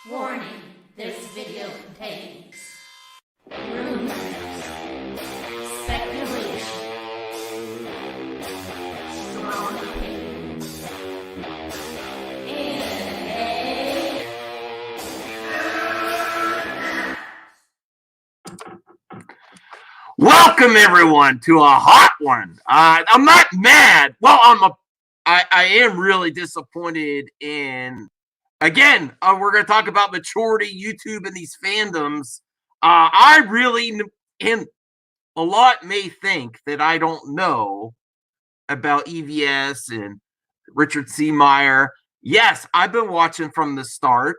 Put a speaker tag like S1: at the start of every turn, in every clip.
S1: Warning, this video contains rumors, speculation, strong opinions, and
S2: welcome everyone to a hot one. I'm not mad. Well, I am really disappointed in. Again, we're going to talk about maturity, YouTube, and these fandoms. I really, and a lot may think that I don't know about EVS and Richard C. Meyer. Yes, I've been watching from the start.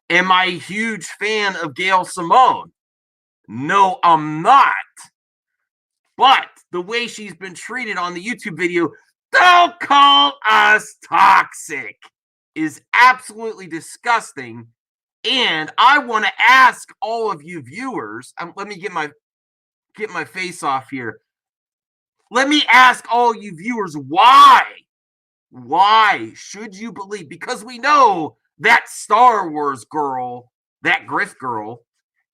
S2: Am I a huge fan of Gail Simone? No, I'm not. But the way she's been treated on the YouTube video, don't call us toxic, is absolutely disgusting. And I want to ask all of you viewers, let me get my face off here. Let me ask all you viewers, why should you believe? Because we know that Star Wars girl, that Griff girl,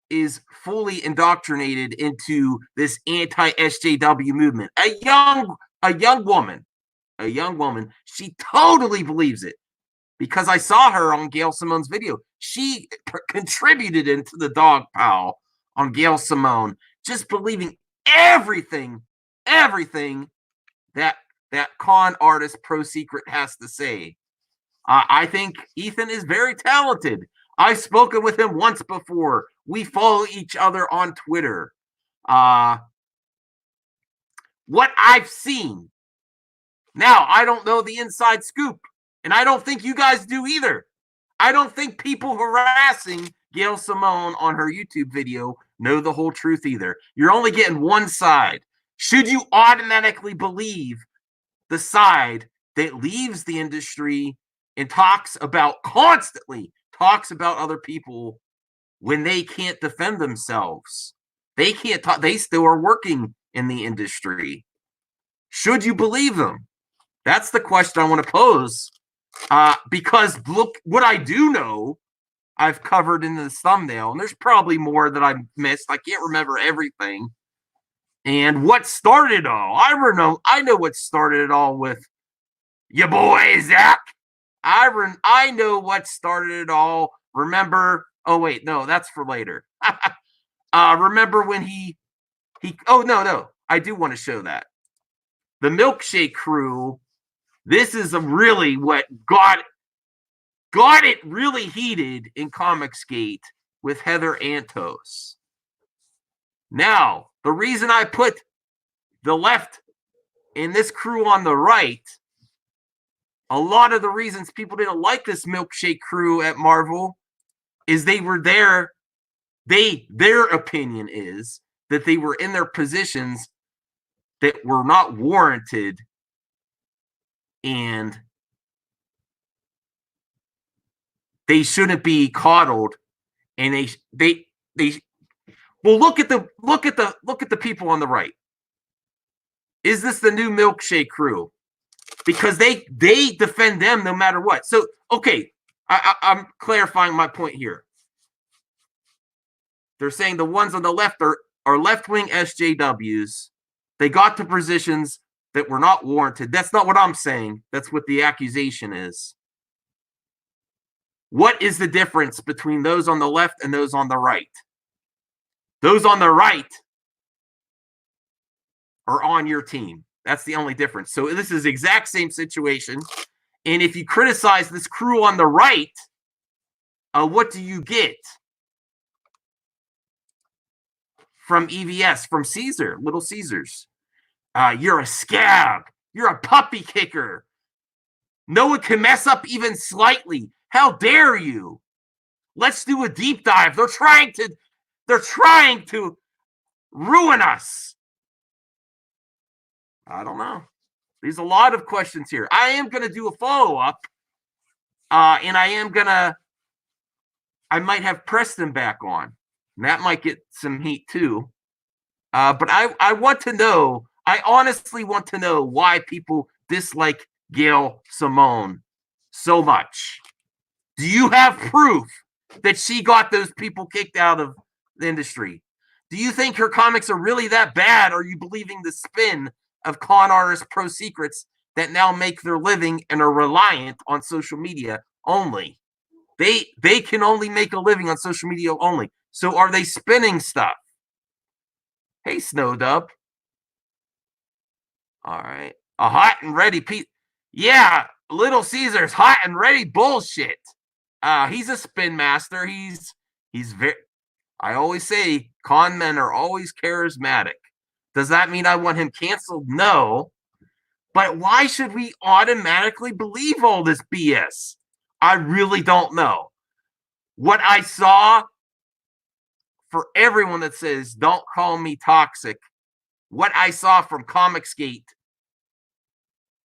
S2: is fully indoctrinated into this anti-SJW movement. A young woman, she totally believes it. Because I saw her on Gail Simone's video. She contributed into the dog pile on Gail Simone, just believing everything that con artist Pro Secret has to say. I think Ethan is very talented. I've spoken with him once before. We follow each other on Twitter. What I've seen. Now, I don't know the inside scoop. And I don't think you guys do either. I don't think people harassing Gail Simone on her YouTube video know the whole truth either. You're only getting one side. Should you automatically believe the side that leaves the industry and constantly talks about other people when they can't defend themselves? They can't talk. They still are working in the industry. Should you believe them? That's the question I want to pose. Because look, what I do know, I've covered in this thumbnail, and there's probably more that I've missed. I can't remember everything. And what started it all? I know what started it all with your boy Zach. I know what started it all. Remember? Oh wait, no, that's for later. Remember when he? Oh no, I do want to show that the milkshake crew. This is really what got it really heated in Comicsgate with Heather Antos. Now, the reason I put the left and this crew on the right, a lot of the reasons people didn't like this milkshake crew at Marvel is they were there. Their opinion is that they were in their positions that were not warranted. And they shouldn't be coddled. And they well, look at the people on the right. Is this the new milkshake crew? Because they defend them no matter what. So okay, I'm clarifying my point here. They're saying the ones on the left are left-wing SJWs. They got to positions that were not warranted. That's not what I'm saying. That's what the accusation is. What is the difference between those on the left and those on the right? Those on the right are on your team. That's the only difference. So this is the exact same situation. And if you criticize this crew on the right, what do you get? From EVS, from Caesar, Little Caesars. You're a scab. You're a puppy kicker. No one can mess up even slightly. How dare you? Let's do a deep dive. They're trying to ruin us. I don't know. There's a lot of questions here. I am going to do a follow-up. And I might have Preston back on. And that might get some heat too. But I want to know, I honestly want to know why people dislike Gail Simone so much. Do you have proof that she got those people kicked out of the industry? Do you think her comics are really that bad? Or are you believing the spin of con artist pro secrets that now make their living and are reliant on social media only? They can only make a living on social media only. So are they spinning stuff? Hey, Snowdub. All right. A hot and ready Pete. Yeah, Little Caesar's hot and ready bullshit. He's a spin master. He's very, I always say con men are always charismatic. Does that mean I want him canceled? No. But why should we automatically believe all this BS? I really don't know. What I saw, for everyone that says, don't call me toxic, what I saw from Comicsgate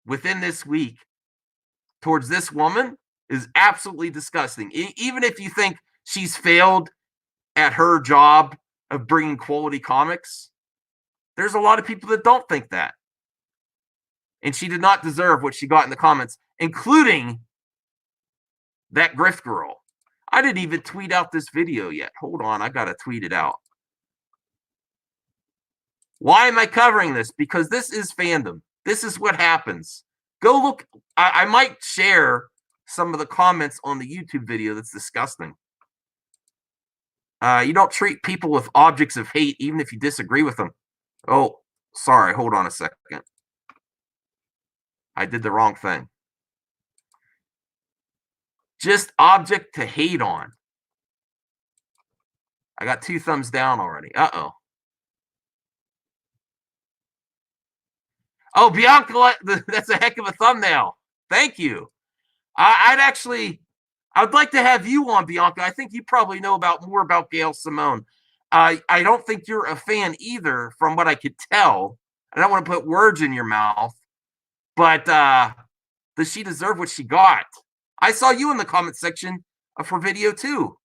S2: within this week towards this woman is absolutely disgusting. Even if you think she's failed at her job of bringing quality comics, there's a lot of people that don't think that. And she did not deserve what she got in the comments, including that Griff girl. I didn't even tweet out this video yet. Hold on, I got to tweet it out. Why am I covering this? Because this is fandom. This is what happens. Go look. I might share some of the comments on the YouTube video. That's disgusting. You don't treat people with objects of hate, even if you disagree with them. Oh, sorry. Hold on a second. I did the wrong thing. Just object to hate on. I got 2 thumbs down already. Uh-oh. Oh, Bianca, that's a heck of a thumbnail. Thank you. I'd like to have you on, Bianca. I think you probably know more about Gail Simone. I don't think you're a fan either, from what I could tell. I don't want to put words in your mouth, but does she deserve what she got? I saw you in the comment section of her video too.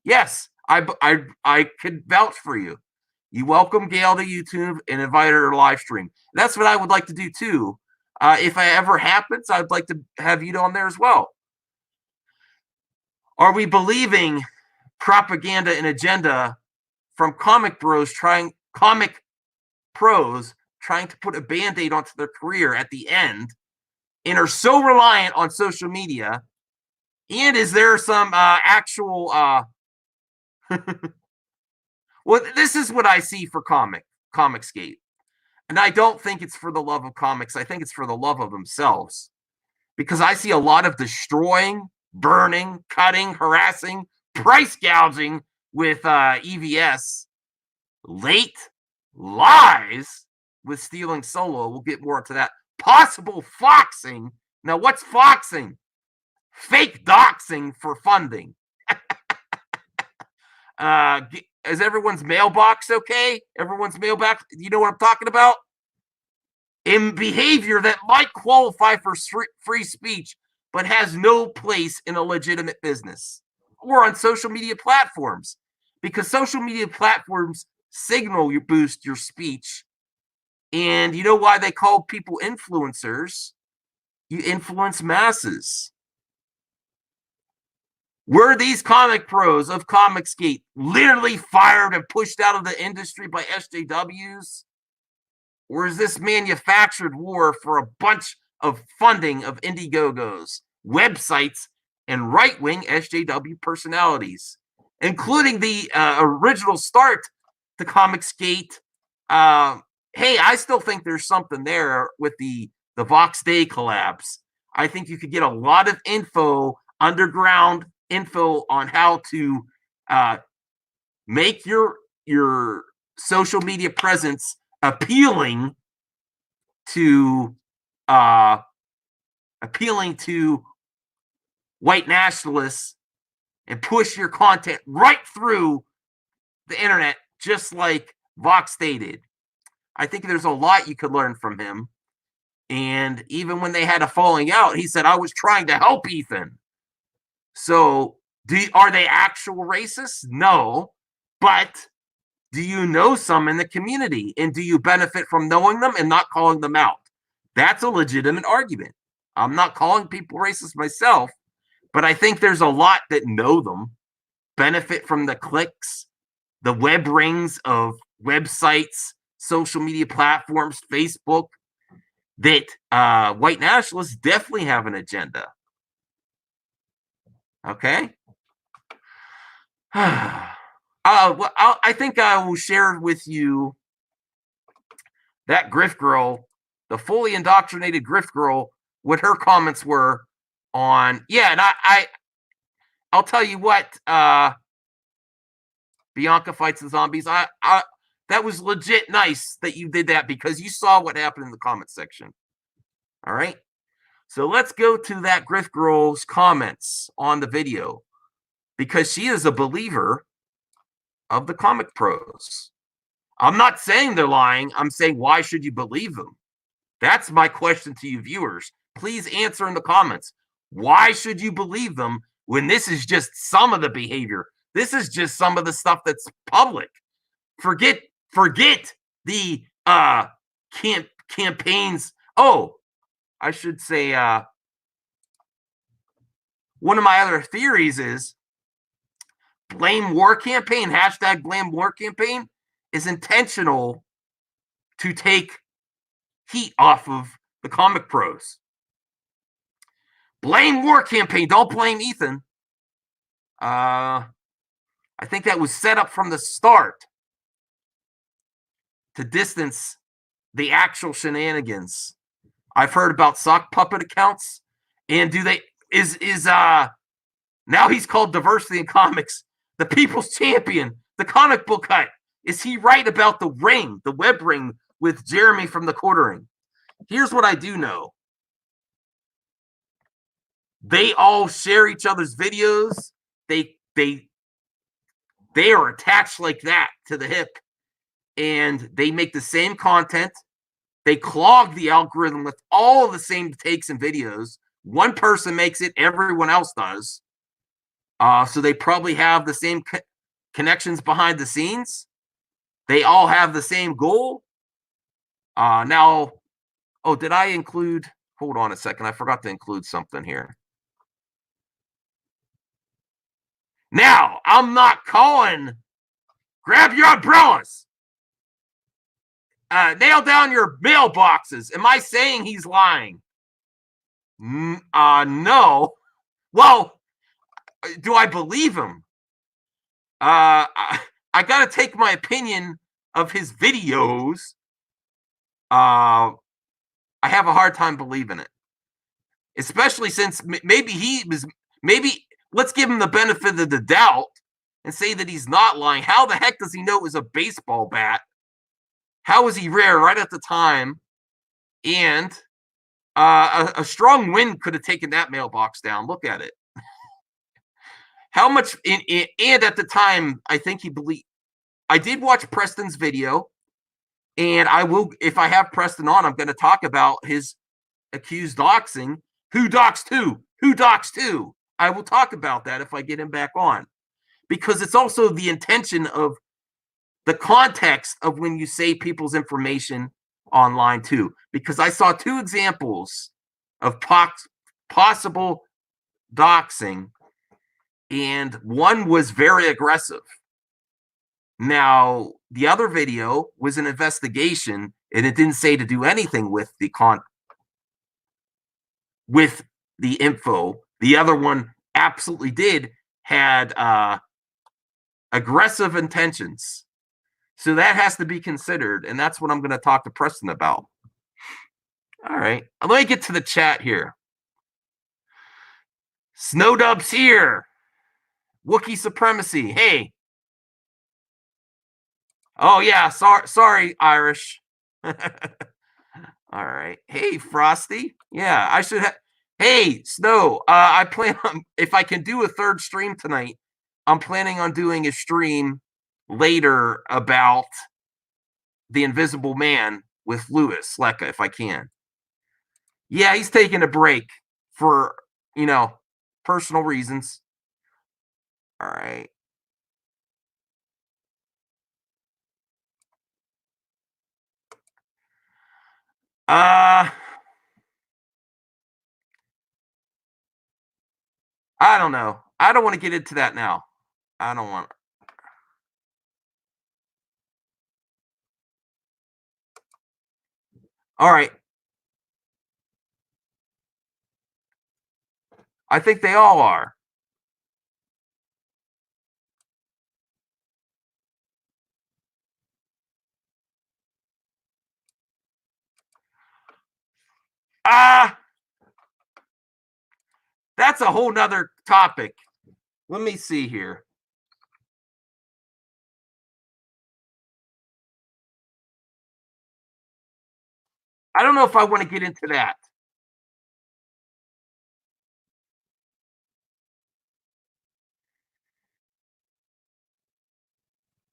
S2: Yes, I could vouch for you. You welcome Gail to YouTube and invite her to live stream. That's what I would like to do too. If it ever happens, I'd like to have you on there as well. Are we believing propaganda and agenda from comic pros trying to put a band-aid onto their career at the end, and are so reliant on social media? And is there some actual well, this is what I see for Comicsgate. And I don't think it's for the love of comics. I think it's for the love of themselves. Because I see a lot of destroying, burning, cutting, harassing, price gouging with EVS. Late lies with stealing Solo. We'll get more into that. Possible foxing. Now, what's foxing? Fake doxing for funding. Is everyone's mailbox okay? Everyone's mailbox, you know what I'm talking about? In behavior that might qualify for free speech, but has no place in a legitimate business or on social media platforms, because social media platforms signal you boost your speech. And you know why they call people influencers? You influence masses. Were these comic pros of Comicsgate literally fired and pushed out of the industry by SJWs? Or is this manufactured war for a bunch of funding of Indiegogos, websites, and right-wing SJW personalities, including the original start to Comicsgate? Hey, I still think there's something there with the Vox Day collabs. I think you could get a lot of underground info on how to make your social media presence appealing to white nationalists, and push your content right through the internet, just like Vox stated. I think there's a lot you could learn from him. And even when they had a falling out, he said, I was trying to help Ethan. So are they actual racists? No. But do you know some in the community? And do you benefit from knowing them and not calling them out? That's a legitimate argument. I'm not calling people racist myself, but I think there's a lot that know them, benefit from the clicks, the web rings of websites, social media platforms, Facebook, that white nationalists definitely have an agenda. Okay. Well, I think I will share with you that Griff girl, the fully indoctrinated Griff girl, what her comments were on. Yeah, and I'll tell you what. Bianca fights the zombies. That was legit nice that you did that because you saw what happened in the comment section. All right. So let's go to that Griff girl's comments on the video because she is a believer of the comic pros. I'm not saying they're lying. I'm saying, why should you believe them? That's my question to you viewers. Please answer in the comments. Why should you believe them when this is just some of the behavior? This is just some of the stuff that's public. Forget the campaigns. Oh, I should say one of my other theories is blame war campaign, hashtag blame war campaign is intentional to take heat off of the comic pros. Blame war campaign. Don't blame Ethan. I think that was set up from the start to distance the actual shenanigans. I've heard about sock puppet accounts, and do they is now he's called diversity in comics, the people's champion, the comic book hut. Is he right about the ring, the web ring with Jeremy from the quartering? Here's what I do know. They all share each other's videos. They are attached like that to the hip, and they make the same content. They clog the algorithm with all of the same takes and videos. One person makes it, everyone else does. So they probably have the same connections behind the scenes. They all have the same goal. Now, oh, did I include? Hold on a second. I forgot to include something here. Now, I'm not calling. Grab your umbrellas. Nail down your mailboxes. Am I saying he's lying? No. Well, do I believe him? I got to take my opinion of his videos. I have a hard time believing it, especially since maybe let's give him the benefit of the doubt and say that he's not lying. How the heck does he know it was a baseball bat? How was he rare right at the time? And a strong wind could have taken that mailbox down. Look at it. How much? And at the time, I think he believed. I did watch Preston's video, and I will, if I have Preston on, I'm going to talk about his accused doxing. Who doxed who? Who doxed who? I will talk about that if I get him back on, because it's also the intention of the context of when you say people's information online too. Because I saw two examples of possible doxing, and one was very aggressive. Now, the other video was an investigation, and it didn't say to do anything with the info. The other one absolutely did, had aggressive intentions. So that has to be considered, and that's what I'm going to talk to Preston about. All right. Let me get to the chat here. Snowdub's here. Wookiee supremacy. Hey. Oh, yeah. Sorry, Irish. All right. Hey, Frosty. Yeah, I should have. Hey, Snow. I plan on, if I can do a third stream tonight, I'm planning on doing a stream later about the Invisible Man with Louis Lecca, if I can. Yeah, he's taking a break for, personal reasons. All right. I don't know. I don't want to get into that now. I don't want. All right. I think they all are. Ah, that's a whole nother topic. Let me see here. I don't know if I want to get into that.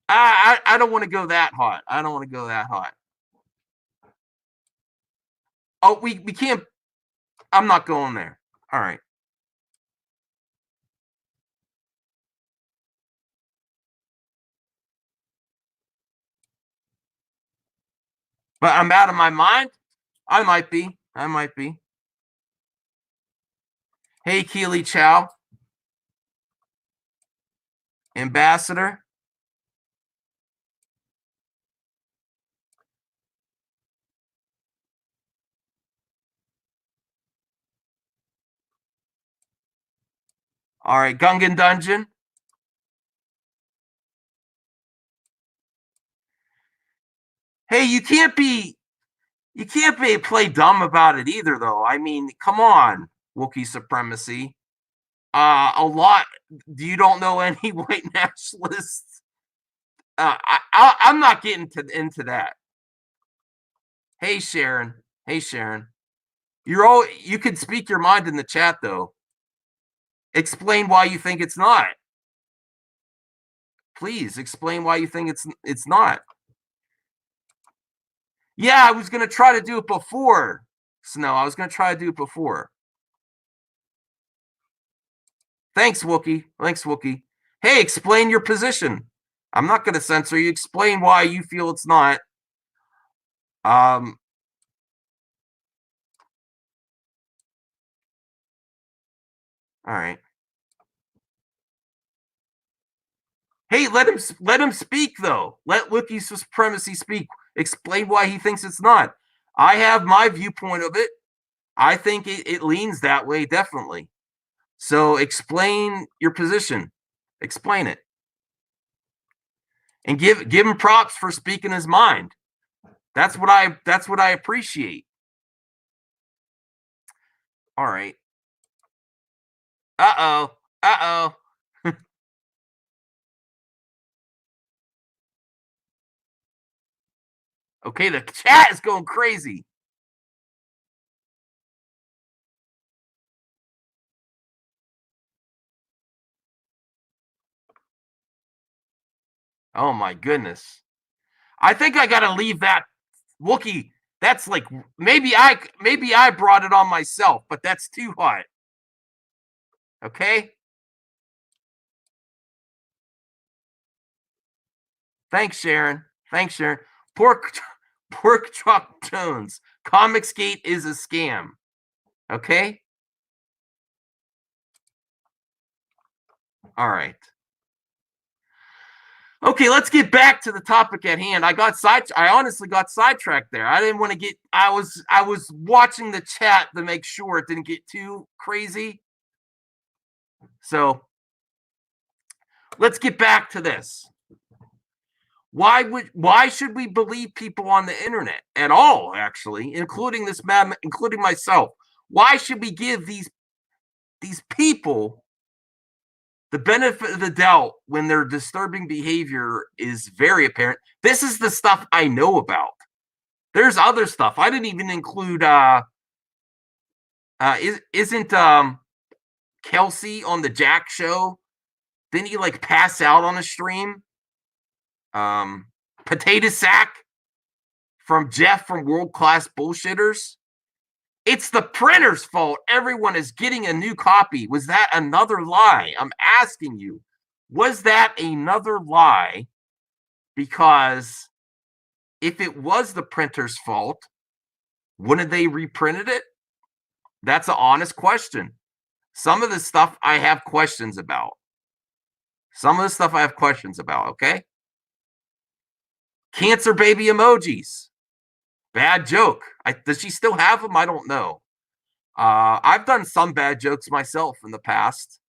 S2: I don't want to go that hot. I don't want to go that hot. Oh, we can't. I'm not going there. All right. But I'm out of my mind. I might be. I might be. Hey, Keely Chow, Ambassador. All right, Gungan Dungeon. Hey, you can't be play dumb about it either, though. I mean, come on, Wookiee supremacy. A lot. You don't know any white nationalists. I'm not getting into that. Hey, Sharon. Hey, Sharon. You can speak your mind in the chat though. Explain why you think it's not. Please explain why you think it's not. Yeah, I was gonna try to do it before. Snow. I was gonna try to do it before. Thanks, Wookie. Thanks, Wookie. Hey, explain your position. I'm not gonna censor you. Explain why you feel it's not. Um all right. Hey, let him speak though. Let Wookiee supremacy speak. Explain why he thinks it's not. I have my viewpoint of it. I think it leans that way, definitely. So explain your position. Explain it. And give him props for speaking his mind. That's what I appreciate. All right. Uh-oh. Uh-oh. Okay, the chat is going crazy. Oh my goodness. I think I gotta leave that Wookie. That's like maybe I brought it on myself, but that's too hot. Okay. Thanks, Sharon. Thanks, Sharon. Pork Pork Truck Jones. Comicsgate is a scam. Okay. All right. Okay, let's get back to the topic at hand. I honestly got sidetracked there. I didn't want to get I was watching the chat to make sure it didn't get too crazy. So, let's get back to this. Why should we believe people on the internet at all, actually, including this man, including myself? Why should we give these people the benefit of the doubt when their disturbing behavior is very apparent? This is the stuff I know about. There's other stuff. I didn't even include isn't Kelsey on the Jack show? Didn't he like pass out on a stream? Potato sack from Jeff from World Class Bullshitters. It's the printer's fault. Everyone is getting a new copy. Was that another lie? I'm asking you. Was that another lie? Because if it was the printer's fault, wouldn't they reprinted it? That's an honest question. Some of the stuff I have questions about. Okay? Cancer baby emojis. Bad joke. Does she still have them? I don't know. I've done some bad jokes myself in the past,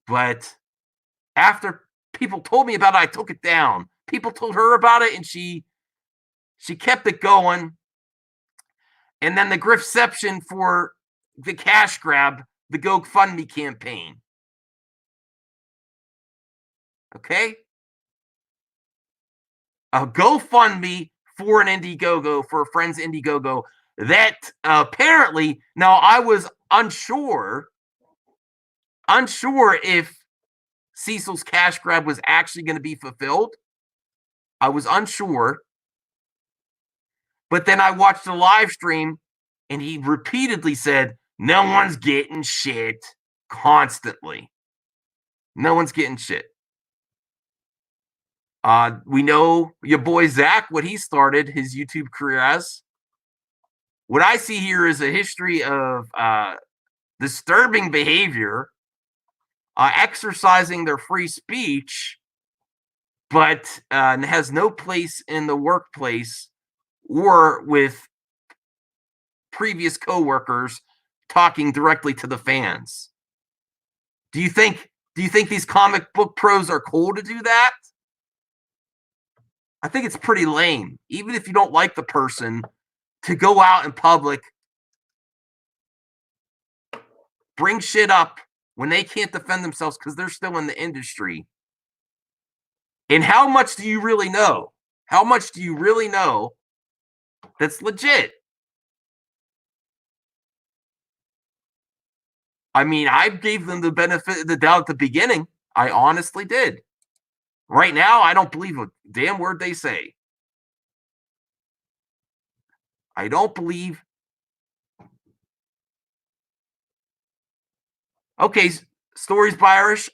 S2: but after people told me about it, I took it down. People told her about it, and she kept it going. And then the Griffception for the cash grab, the GoFundMe campaign. Okay? A GoFundMe for an Indiegogo, for a friend's Indiegogo, that apparently, now I was unsure if Cecil's cash grab was actually going to be fulfilled. I was unsure. But then I watched the live stream and he repeatedly said, no one's getting shit constantly. No one's getting shit. We know your boy Zach, what he started his YouTube career as. What I see here is a history of disturbing behavior, exercising their free speech, but has no place in the workplace or with previous coworkers talking directly to the fans. Do you think these comic book pros are cool to do that? I think it's pretty lame, even if you don't like the person, to go out in public, bring shit up when they can't defend themselves because they're still in the industry. And how much do you really know? How much do you really know that's legit? I mean, I gave them the benefit of the doubt at the beginning. I honestly did. Right now, I don't believe a damn word they say. I don't believe. Okay, stories by Irish.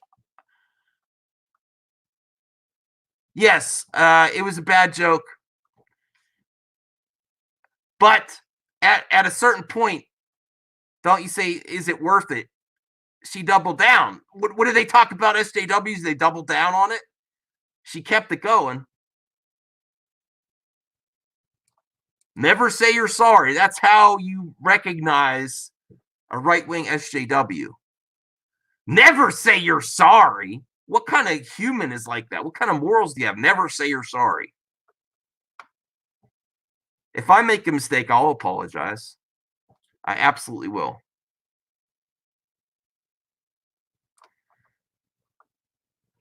S2: Yes, it was a bad joke. But at a certain point, don't you say, is it worth it? She doubled down. What did they talk about SJWs? They doubled down on it. She kept it going. Never say you're sorry. That's how you recognize a right-wing SJW. Never say you're sorry. What kind of human is like that? What kind of morals do you have? Never say you're sorry. If I make a mistake, I'll apologize. I absolutely will.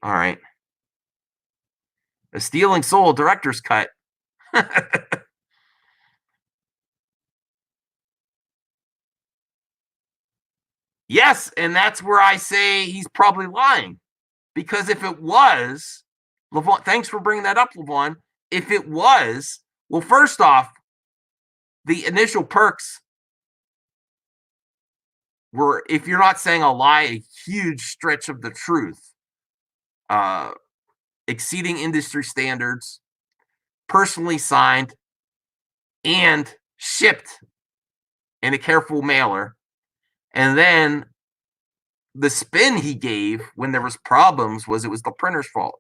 S2: All right. A Stealing Soul director's cut. Yes, and that's where I say he's probably lying. Because if it was, Levon, thanks for bringing that up, Levon. If it was, well, first off, the initial perks were, if you're not saying a lie, a huge stretch of the truth. Exceeding industry standards, personally signed, and shipped in a careful mailer. And then the spin he gave when there was problems was it was the printer's fault.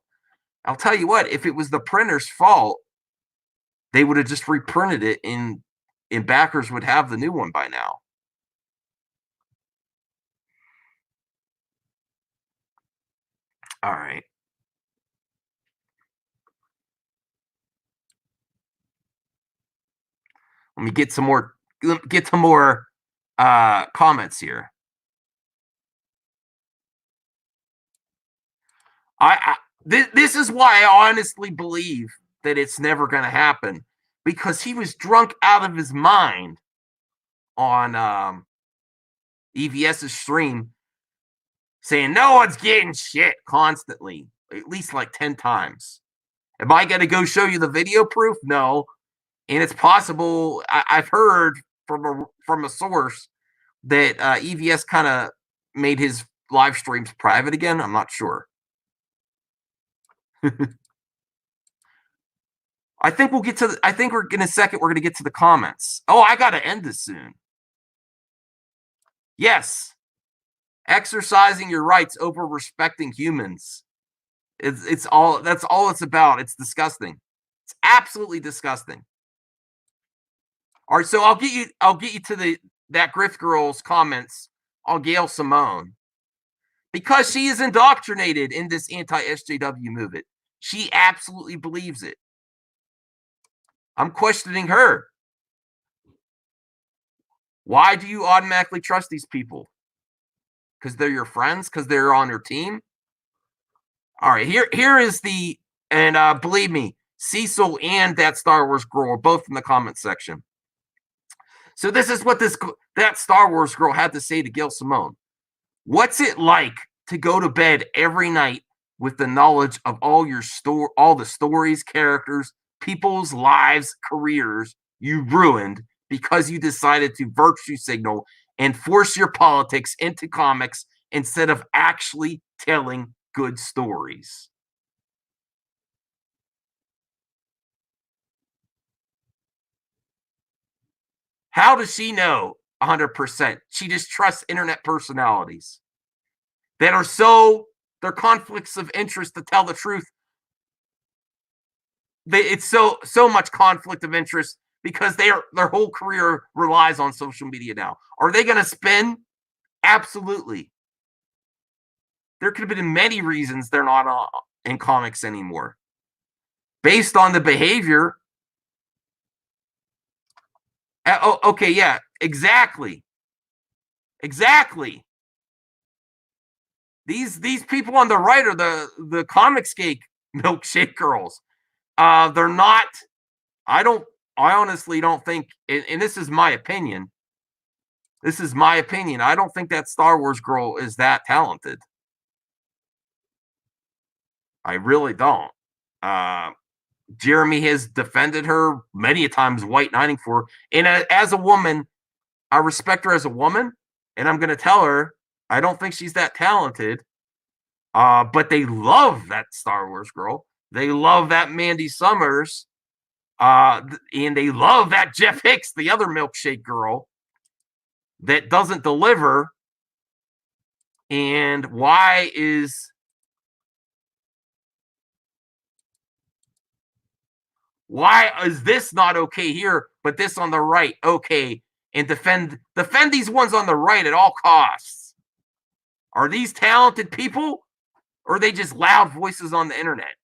S2: I'll tell you what, if it was the printer's fault, they would have just reprinted it and backers would have the new one by now. All right. Let me get some more comments here. This is why I honestly believe that it's never going to happen, because he was drunk out of his mind on EVS's stream saying no one's getting shit constantly, at least like 10 times. Am I going to go show you the video proof? No. And it's possible, I've heard from a source that EVS kind of made his live streams private again. I'm not sure. I think we'll get to. I think we're in a second. We're going to get to the comments. Oh, I got to end this soon. Yes, Exercising your rights over respecting humans. It's all that's all it's about. It's disgusting. It's absolutely disgusting. All right, so I'll get you to that Griff girl's comments on Gail Simone because she is indoctrinated in this anti-SJW movement. She absolutely believes it. I'm questioning her. Why do you automatically trust these people? Because they're your friends? Because they're on your team? All right, here is the, and believe me, Cecil and that Star Wars girl are both in the comment section. So this is what that Star Wars girl had to say to Gail Simone. What's it like to go to bed every night with the knowledge of all the stories, characters, people's lives, careers you ruined because you decided to virtue signal and force your politics into comics instead of actually telling good stories? How does she know 100%? She just trusts internet personalities that are they're conflicts of interest, to tell the truth. It's so much conflict of interest because their whole career relies on social media now. Are they going to spin? Absolutely. There could have been many reasons they're not in comics anymore. Based on the behavior. Okay, yeah, exactly. Exactly. These people on the right are the Comicsgate milkshake girls. They're not. I honestly don't think, and this is my opinion. This is my opinion. I don't think that Star Wars girl is that talented. I really don't. Uh, Jeremy has defended her many a times, white knighting for her. And as a woman, I respect her as a woman, and I'm going to tell her I don't think she's that talented. But they love that Star Wars girl. They love that Mandy Summers. And they love that Jeff Hicks, the other milkshake girl that doesn't deliver. And why is this not okay here, but this on the right okay? And defend these ones on the right at all costs. Are these talented people, or are they just loud voices on the internet?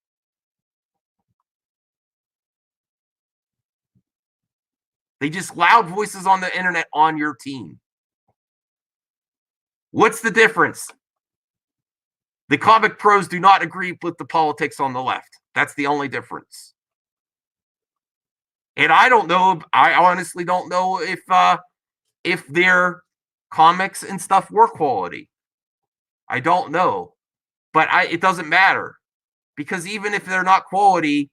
S2: They just loud voices on the internet on your team. What's the difference? The comic pros do not agree with the politics on the left. That's the only difference. And I don't know. I honestly don't know if their comics and stuff were quality. I don't know, but it doesn't matter, because even if they're not quality,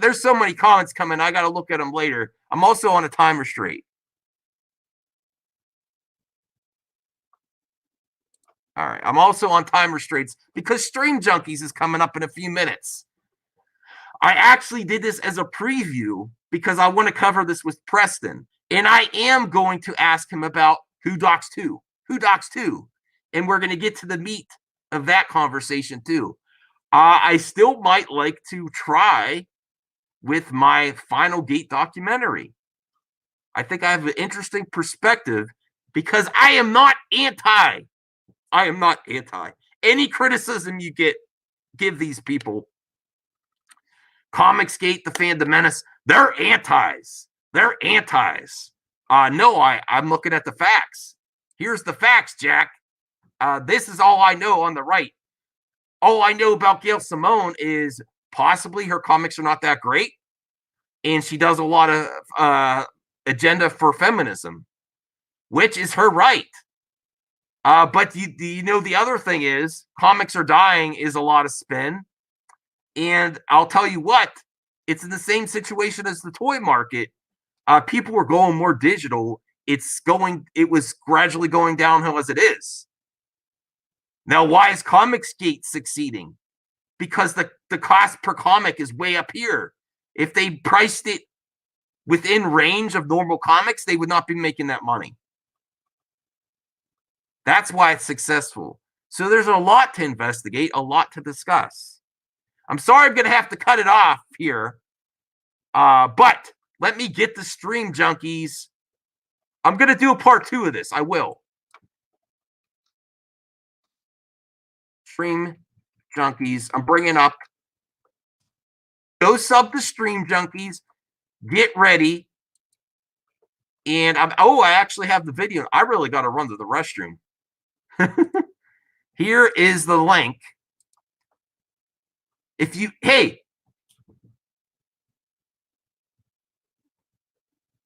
S2: there's so many comments coming. I gotta look at them later. I'm also on a time restraint. All right, I'm also on time restraints because Stream Junkies is coming up in a few minutes. I actually did this as a preview because I want to cover this with Preston, and I am going to ask him about Who Docs 2, and we're going to get to the meat of that conversation too. I still might like to try with my Final Gate documentary. I think I have an interesting perspective because I am not anti. Any criticism you give these people. Comicsgate, the Fandom Menace, they're antis. No, I'm looking at the facts. Here's the facts, Jack. This is all I know on the right. All I know about Gail Simone is possibly her comics are not that great, and she does a lot of agenda for feminism, which is her right. But do you know the other thing is comics are dying is a lot of spin. And I'll tell you what, it's in the same situation as the toy market. People are going more digital. It was gradually going downhill as it is. Now, why is Comicsgate succeeding? Because the cost per comic is way up here. If they priced it within range of normal comics, they would not be making that money. That's why it's successful. So there's a lot to investigate, a lot to discuss. I'm sorry I'm going to have to cut it off here. But let me get the Stream Junkies. I'm going to do a part 2 of this. I will. Stream Junkies. I'm bringing up. Go sub to Stream Junkies. Get ready. And I actually have the video. I really got to run to the restroom. Here is the link. Hey,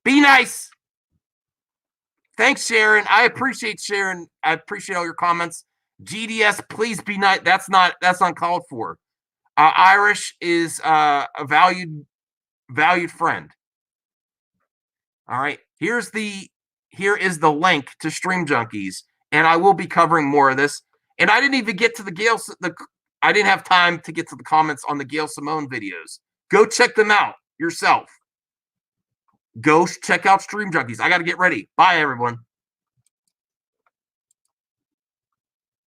S2: be nice. Thanks, Sharon. I appreciate Sharon. I appreciate all your comments. GDS, please be nice. That's uncalled for. Irish is a valued friend. All right. Here is the link to Stream Junkies, and I will be covering more of this. And I didn't even get to I didn't have time to get to the comments on the Gail Simone videos. Go check them out yourself. Go check out Stream Junkies. I got to get ready. Bye, everyone.